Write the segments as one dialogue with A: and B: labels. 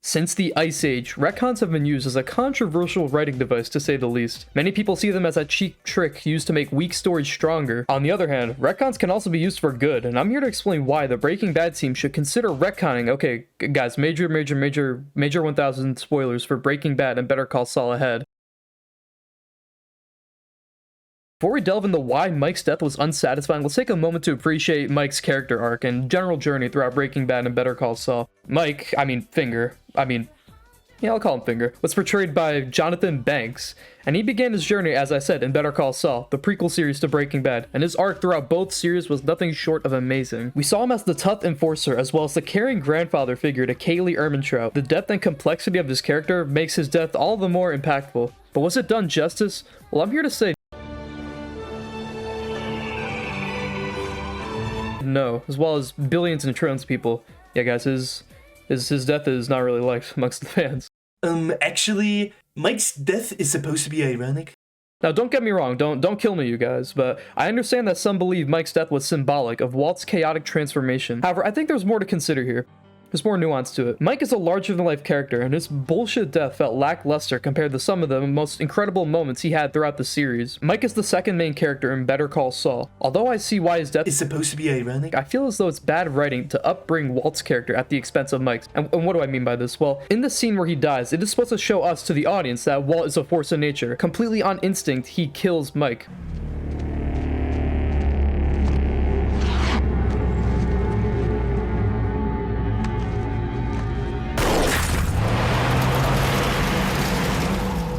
A: Since the Ice Age, retcons have been used as a controversial writing device to say the least. Many people see them as a cheap trick used to make weak stories stronger. On the other hand, retcons can also be used for good, and I'm here to explain why the Breaking Bad team should consider retconning. Okay, guys, major 1000 spoilers for Breaking Bad and Better Call Saul ahead. Before we delve into why Mike's death was unsatisfying, let's take a moment to appreciate Mike's character arc and general journey throughout Breaking Bad and Better Call Saul. Mike, I'll call him Finger, was portrayed by Jonathan Banks, and he began his journey, as I said, in Better Call Saul, the prequel series to Breaking Bad, and his arc throughout both series was nothing short of amazing. We saw him as the tough enforcer, as well as the caring grandfather figure to Kaylee Ehrmantraut. The depth and complexity of his character makes his death all the more impactful. But was it done justice? Well, I'm here to say no, as well as billions and trillions of people. Yeah, guys, his death is not really liked amongst the fans.
B: Actually, Mike's death is supposed to be ironic.
A: Now, don't get me wrong, don't kill me, you guys, but I understand that some believe Mike's death was symbolic of Walt's chaotic transformation. However, I think there's more to consider here. There's more nuance to it. Mike is a larger-than-life character, and his bullshit death felt lackluster compared to some of the most incredible moments he had throughout the series. Mike is the second main character in Better Call Saul. Although I see why his death
B: is supposed to be ironic,
A: I feel as though it's bad writing to upbring Walt's character at the expense of Mike's. And what do I mean by this? Well, in the scene where he dies, it is supposed to show us, to the audience, that Walt is a force of nature. Completely on instinct, he kills Mike.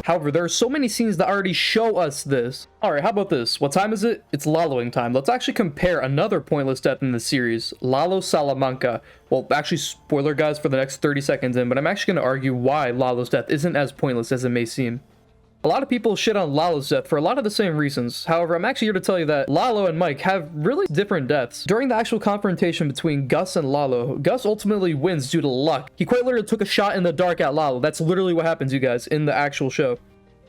A: However, there are so many scenes that already show us this. Alright, how about this? What time is it? It's Laloing time. Let's actually compare another pointless death in the series, Lalo Salamanca. Well, actually, spoiler guys for the next 30 seconds in, but I'm actually going to argue why Lalo's death isn't as pointless as it may seem. A lot of people shit on Lalo's death for a lot of the same reasons. However, I'm actually here to tell you that Lalo and Mike have really different deaths. During the actual confrontation between Gus and Lalo, Gus ultimately wins due to luck. He quite literally took a shot in the dark at Lalo. That's literally what happens, you guys, in the actual show.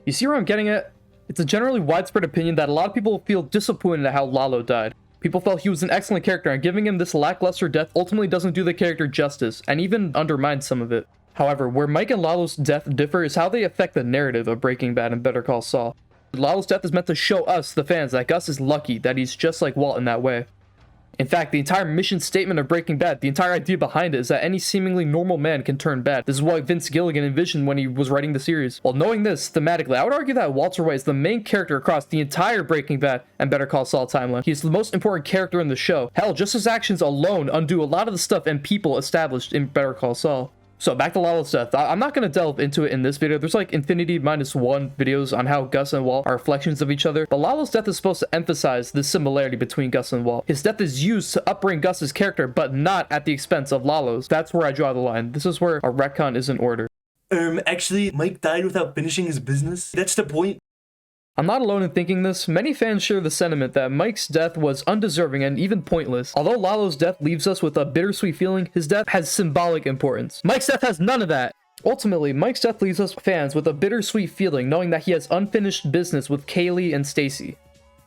A: You see where I'm getting at? It's a generally widespread opinion that a lot of people feel disappointed at how Lalo died. People felt he was an excellent character, and giving him this lackluster death ultimately doesn't do the character justice, and even undermines some of it. However, where Mike and Lalo's death differ is how they affect the narrative of Breaking Bad and Better Call Saul. Lalo's death is meant to show us, the fans, that Gus is lucky that he's just like Walt in that way. In fact, the entire mission statement of Breaking Bad, the entire idea behind it is that any seemingly normal man can turn bad. This is what Vince Gilligan envisioned when he was writing the series. Well, knowing this, thematically, I would argue that Walter White is the main character across the entire Breaking Bad and Better Call Saul timeline. He's the most important character in the show. Hell, just his actions alone undo a lot of the stuff and people established in Better Call Saul. So back to Lalo's death. I'm not going to delve into it in this video. There's like infinity -1 videos on how Gus and Walt are reflections of each other. But Lalo's death is supposed to emphasize the similarity between Gus and Walt. His death is used to upbring Gus's character, but not at the expense of Lalo's. That's where I draw the line. This is where a retcon is in order.
B: Actually, Mike died without finishing his business. That's the point.
A: I'm not alone in thinking this. Many fans share the sentiment that Mike's death was undeserving and even pointless. Although Lalo's death leaves us with a bittersweet feeling, his death has symbolic importance. Mike's death has none of that. Ultimately, Mike's death leaves us fans with a bittersweet feeling knowing that he has unfinished business with Kaylee and Stacy.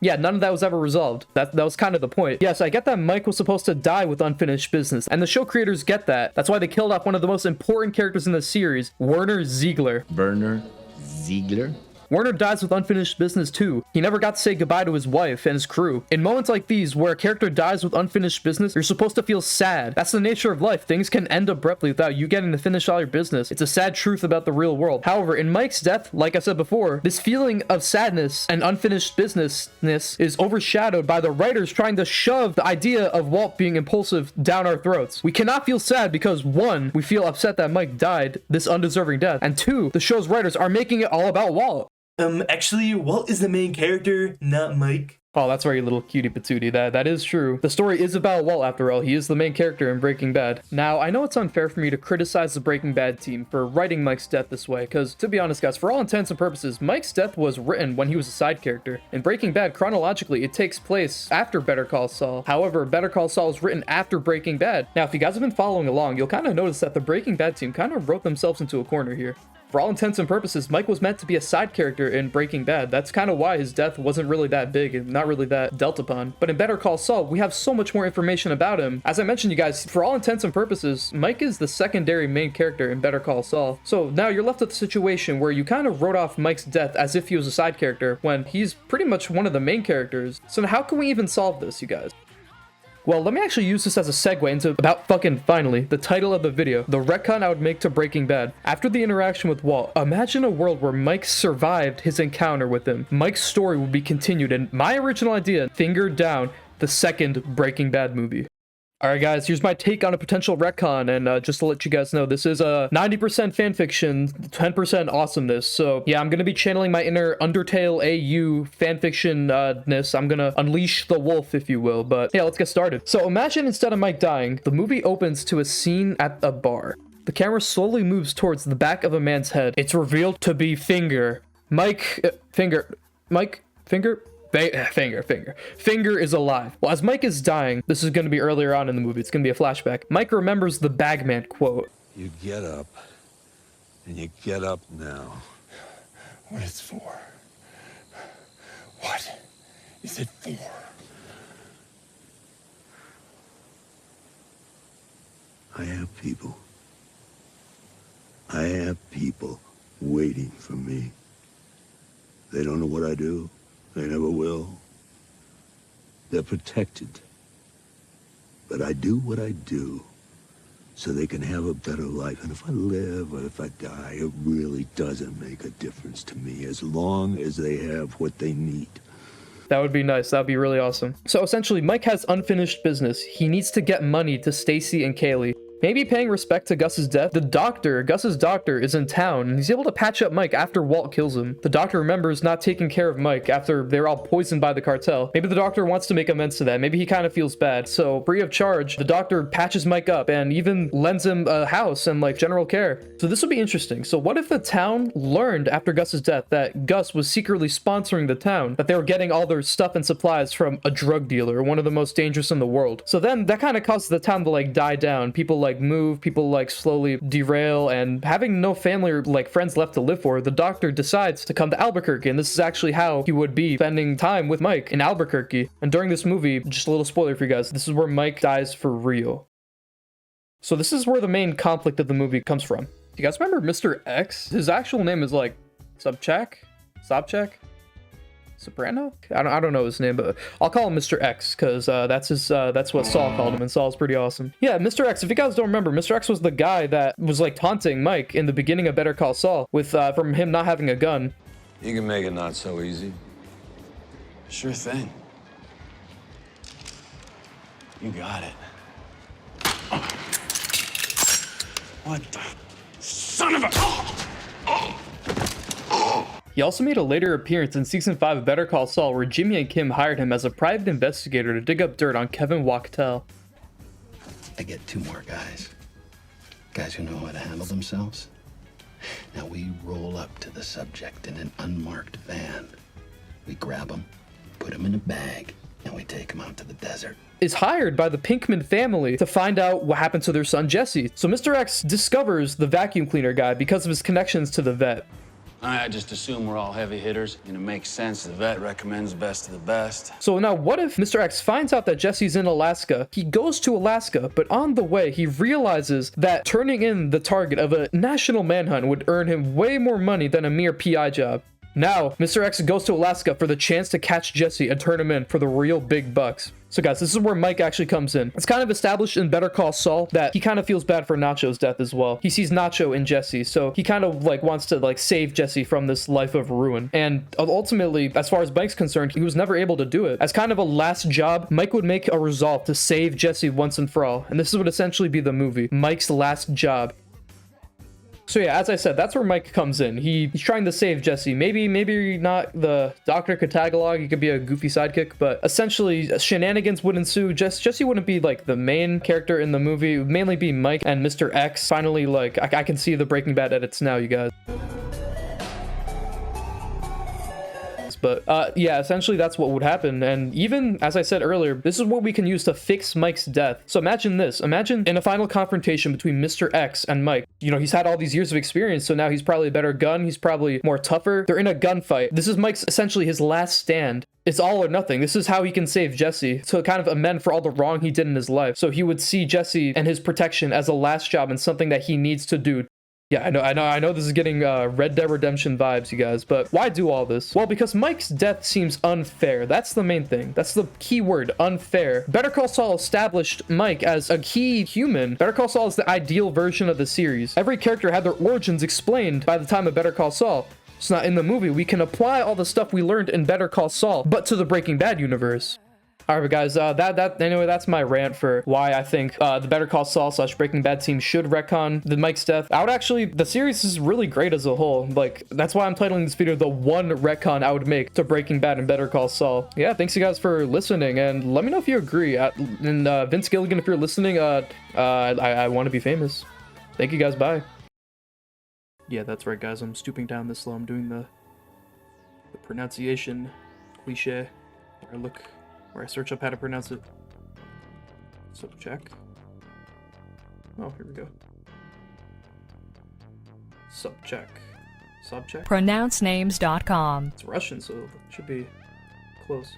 A: Yeah, none of that was ever resolved. That was kind of the point. Yes, I get that Mike was supposed to die with unfinished business, and the show creators get that. That's why they killed off one of the most important characters in the series, Werner Ziegler.
C: Werner Ziegler?
A: Werner dies with unfinished business too. He never got to say goodbye to his wife and his crew. In moments like these, where a character dies with unfinished business, you're supposed to feel sad. That's the nature of life. Things can end abruptly without you getting to finish all your business. It's a sad truth about the real world. However, in Mike's death, like I said before, this feeling of sadness and unfinished businessness is overshadowed by the writers trying to shove the idea of Walt being impulsive down our throats. We cannot feel sad because 1, we feel upset that Mike died this undeserving death, and 2, the show's writers are making it all about Walt.
B: Actually, Walt is the main character, not Mike.
A: Oh, that's right, you little cutie patootie. That is true. The story is about Walt after all. He is the main character in Breaking Bad. Now, I know it's unfair for me to criticize the Breaking Bad team for writing Mike's death this way, because to be honest, guys, for all intents and purposes, Mike's death was written when he was a side character. In Breaking Bad, chronologically, it takes place after Better Call Saul. However, Better Call Saul is written after Breaking Bad. Now, if you guys have been following along, you'll kind of notice that the Breaking Bad team kind of wrote themselves into a corner here. For all intents and purposes, Mike was meant to be a side character in Breaking Bad. That's kind of why his death wasn't really that big and not really that dealt upon. But in Better Call Saul, we have so much more information about him. As I mentioned, you guys, for all intents and purposes, Mike is the secondary main character in Better Call Saul. So now you're left with a situation where you kind of wrote off Mike's death as if he was a side character when he's pretty much one of the main characters. So now how can we even solve this, you guys? Well, let me actually use this as a segue into about fucking finally the title of the video, the retcon I would make to Breaking Bad. After the interaction with Walt, imagine a world where Mike survived his encounter with him. Mike's story would be continued, and my original idea fingered down the second Breaking Bad movie. Alright guys, here's my take on a potential retcon, and just to let you guys know, this is a 90% fanfiction, 10% awesomeness, so yeah, I'm gonna be channeling my inner Undertale AU fanfiction-ness. I'm gonna unleash the wolf, if you will, but yeah, let's get started. So imagine instead of Mike dying, the movie opens to a scene at a bar. The camera slowly moves towards the back of a man's head. It's revealed to be Finger. Finger is alive. Well, as Mike is dying, this is going to be earlier on in the movie, it's going to be a flashback. Mike remembers the Bagman quote.
D: You get up, and you get up now.
E: What it's for? What is it for?
D: I have people. I have people waiting for me. They don't know what I do. They never will. They're protected. But I do what I do so they can have a better life. And if I live or if I die, it really doesn't make a difference to me as long as they have what they need.
A: That would be nice. That would be really awesome. So essentially, Mike has unfinished business. He needs to get money to Stacy and Kaylee. Maybe paying respect to Gus's death. Gus's doctor is in town, and he's able to patch up Mike after Walt kills him. The doctor remembers not taking care of Mike after they're all poisoned by the cartel. Maybe the doctor wants to make amends to that. Maybe he kind of feels bad. So, free of charge, the doctor patches Mike up and even lends him a house and like general care. So this would be interesting. So what if the town learned after Gus's death that Gus was secretly sponsoring the town, that they were getting all their stuff and supplies from a drug dealer, one of the most dangerous in the world? So then that kind of causes the town to like die down. People like move, people like slowly derail, and having no family or like friends left to live for, the doctor decides to come to Albuquerque, and this is actually how he would be spending time with Mike in Albuquerque. And during this movie, just a little spoiler for you guys, this is where Mike dies for real. So this is where the main conflict of the movie comes from. You guys remember Mr. X? His actual name is like Sobchak? Soprano? I don't know his name, but I'll call him Mr. X because that's what Saul called him, and Saul's pretty awesome. Yeah, Mr. X. If you guys don't remember, Mr. X was the guy that was like taunting Mike in the beginning of Better Call Saul with from him not having a gun.
D: You can make it not so easy.
E: Sure thing. You got it. What the son of a...
A: He also made a later appearance in season 5 of Better Call Saul, where Jimmy and Kim hired him as a private investigator to dig up dirt on Kevin Wachtel.
C: I get 2 more guys. Guys who know how to handle themselves. Now we roll up to the subject in an unmarked van. We grab them, put them in a bag, and we take them out to the desert.
A: Is hired by the Pikmin family to find out what happened to their son Jesse. So Mr. X discovers the vacuum cleaner guy because of his connections to the vet.
E: I just assume we're all heavy hitters, and it makes sense. The vet recommends the best of the best.
A: So now what if Mr. X finds out that Jesse's in Alaska? He goes to Alaska, but on the way, he realizes that turning in the target of a national manhunt would earn him way more money than a mere PI job. Now, Mr. X goes to Alaska for the chance to catch Jesse and turn him in for the real big bucks. So guys, this is where Mike actually comes in. It's kind of established in Better Call Saul that he kind of feels bad for Nacho's death as well. He sees Nacho in Jesse, so he kind of like wants to like save Jesse from this life of ruin. And ultimately, as far as Mike's concerned, he was never able to do it. As kind of a last job, Mike would make a resolve to save Jesse once and for all. And this would essentially be the movie, Mike's last job. So yeah, as I said, that's where Mike comes in. He's trying to save Jesse. Maybe not the doctor could tag along. He could be a goofy sidekick, but essentially shenanigans would ensue. Jesse wouldn't be like the main character in the movie. It would mainly be Mike and Mr. X. Finally, like I can see the Breaking Bad edits now, you guys. but yeah, essentially that's what would happen. And even as I said earlier, this is what we can use to fix Mike's death. So imagine this. Imagine in a final confrontation between Mr. X and Mike. You know, he's had all these years of experience, so now he's probably a better gun. He's probably more tougher. They're in a gunfight. This is Mike's essentially his last stand. It's all or nothing. This is how he can save Jesse to kind of amend for all the wrong he did in his life. So he would see Jesse and his protection as a last job and something that he needs to do. Yeah, I know this is getting Red Dead Redemption vibes, you guys, but why do all this? Well, because Mike's death seems unfair. That's the main thing. That's the key word, unfair. Better Call Saul established Mike as a key human. Better Call Saul is the ideal version of the series. Every character had their origins explained by the time of Better Call Saul. It's not in the movie. We can apply all the stuff we learned in Better Call Saul, but to the Breaking Bad universe. All right, guys, anyway, that's my rant for why I think the Better Call Saul / Breaking Bad team should retcon the Mike's death. The series is really great as a whole. Like, that's why I'm titling this video the one retcon I would make to Breaking Bad and Better Call Saul. Yeah, thanks you guys for listening, and let me know if you agree. And Vince Gilligan, if you're listening, I want to be famous. Thank you guys, bye. Yeah, that's right, guys, I'm stooping down this low. I'm doing the pronunciation cliche where I search up how to pronounce it. So check. Oh, here we go. Subcheck.
F: Pronouncenames.com.
A: It's Russian, so it should be close.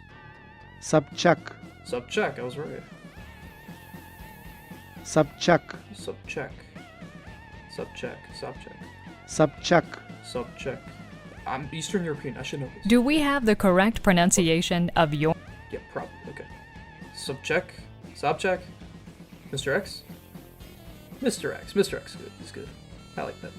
G: Subcheck.
A: Subcheck, I was right.
G: Subcheck.
A: Subcheck. I'm Eastern European, I should know this.
F: Do we have the correct pronunciation of your...
A: Yeah, probably. Okay. Subcheck. Mr. X? Mr. X. Good. He's good. I like that.